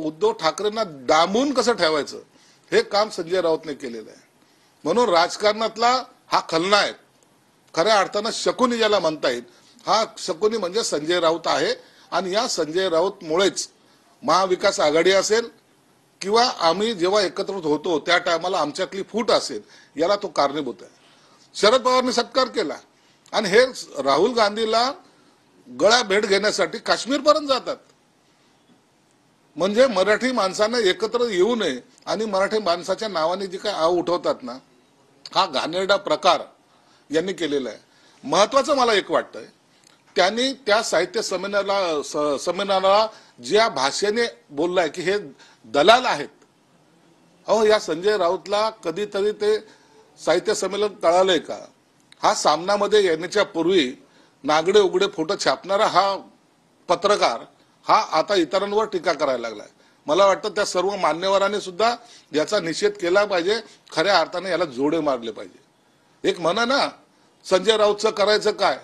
उद्धव ठाकरेंना डांबून कसं ठेवायचं हे काम संजय राऊतने केलेलं आहे. म्हणून राजकारणातला हा खलनायक, खऱ्या अर्थानं शकुनी ज्याला म्हणता येईल, हा शकुनी म्हणजे संजय राऊत आहे. आणि या संजय राऊत मुळेच महाविकास आघाडी असेल किंवा आम्ही जेव्हा एकत्र होतो त्या टायमाला आमच्यातली फूट असेल, याला तो कारणीभूत आहे. शरद पवारांनी सत्कार केला आणि हे राहुल गांधीला गळा भेट घेण्यासाठी काश्मीरपर्यंत जातात. म्हणजे मराठी माणसाने एकत्र येऊ नये आणि मराठी माणसाच्या नावाने जे काय आव उठवतात ना, हा घाणेरडा प्रकार यांनी केलेला आहे. महत्वाचं मला एक वाटतंय, त्यांनी त्या साहित्य संमेलनाला ज्या भाषेने बोललाय की हे दलाल आहेत. अहो, या संजय राऊतला कधीतरी ते साहित्य संमेलन कळालंय का? हा सामनामध्ये येण्याच्या पूर्वी नागडे उघडे फोटो छापणारा हा पत्रकार हा आता इतरांवर टीका करायला लागलाय. मला वाटतं त्या सर्व मान्यवरांनी सुद्धा याचा निषेध केला पाहिजे. खऱ्या अर्थाने याला जोडे मारले पाहिजे. एक म्हणा ना, संजय राऊतचं करायचं काय,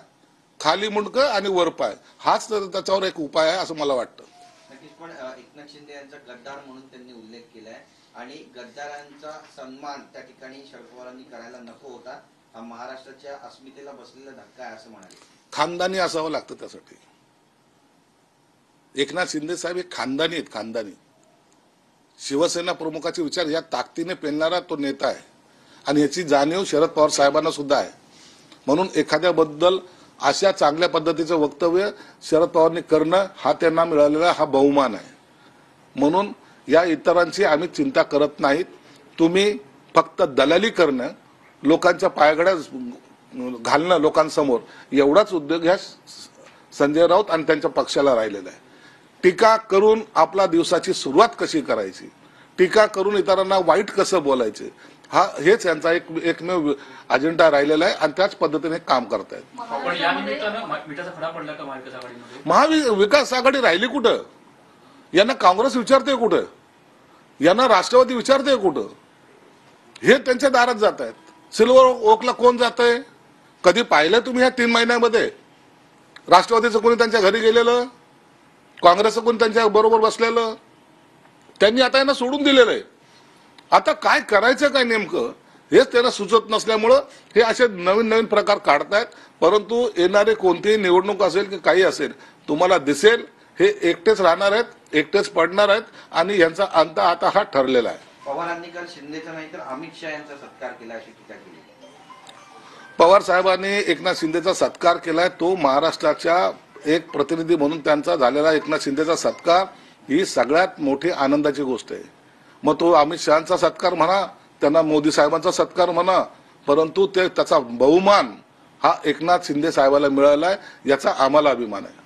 खाली मुंडकं आणि वर पाय, हाच त्याच्यावर एक उपाय आहे असं मला वाटतं. नक्कीच. पण एकनाथ शिंदे यांचा गद्दार म्हणून त्यांनी उल्लेख केलाय आणि गद्दारांचा सन्मान त्या ठिकाणी शरद पवारांनी करायला नको होता. हा महाराष्ट्राच्या अस्मितेला बसलेला धक्का आहे असं म्हणाले. खानदानी असावं लागतं त्यासाठी. एकनाथ शिंदे साहेब हे खानदानी आहेत, खानदानी. शिवसेना प्रमुखाचे विचार या ताकदीने पेलणारा तो नेता आहे आणि याची जाणीव शरद पवार साहेबांना सुद्धा आहे. म्हणून एखाद्याबद्दल अशा चांगल्या पद्धतीचं वक्तव्य शरद पवारांनी करणं हा त्यांना मिळालेला हा बहुमान आहे. म्हणून या इतरांची आम्ही चिंता करत नाहीत. तुम्ही फक्त दलाली करणं, लोकांच्या पायघड्या घालणं लोकांसमोर, एवढाच उद्योग ह्या संजय राऊत आणि त्यांच्या पक्षाला राहिलेला आहे. टीका करून आपला दिवसाची सुरुवात कशी करायची, टीका करून इतरांना वाईट कसं बोलायचे, हेच यांचा एकमेव अजेंडा राहिलेला आहे आणि त्याच पद्धतीने काम करतायत. महाविकास आघाडी राहिली कुठं? यांना काँग्रेस विचारते कुठं? यांना राष्ट्रवादी विचारते कुठं? हे त्यांच्या दारात जात आहेत. सिल्वर ओकला कोण जात आहे? कधी पाहिलं तुम्ही ह्या 3 महिन्यामध्ये? राष्ट्रवादीचं कोणी त्यांच्या घरी गेलेलं? काँग्रेसचं कोणी त्यांच्या बरोबर बसलेलं? त्यांनी आता यांना सोडून दिलेलं आहे. आता काय करायचं काय नेमकं हेच त्यांना सुचत नसल्यामुळं हे असे नवीन नवीन प्रकार काढतायत. परंतु येणारे कोणतीही निवडणूक असेल की काही असेल, तुम्हाला दिसेल हे एकटेच राहणार आहेत, एकटेच पडणार आहेत आणि यांचा अंत आता हा ठरलेला आहे. पवारांनी काल शिंदेचा नाही तर अमित शहा यांचा सत्कार केला अशी टीका केली. पवार साहेबांनी एकनाथ शिंदेचा सत्कार केलाय. तो महाराष्ट्राच्या एक प्रतिनिधी म्हणून त्यांचा झालेला एकनाथ शिंदेचा सत्कार ही सगळ्यात मोठी आनंदाची गोष्ट आहे. मग तो अमित शहाचा सत्कार म्हणा, त्यांना मोदी साहेबांचा सत्कार म्हणा, परंतु त्याचा बहुमान हा एकनाथ शिंदे साहेबाला मिळालाय, याचा आम्हाला अभिमान आहे.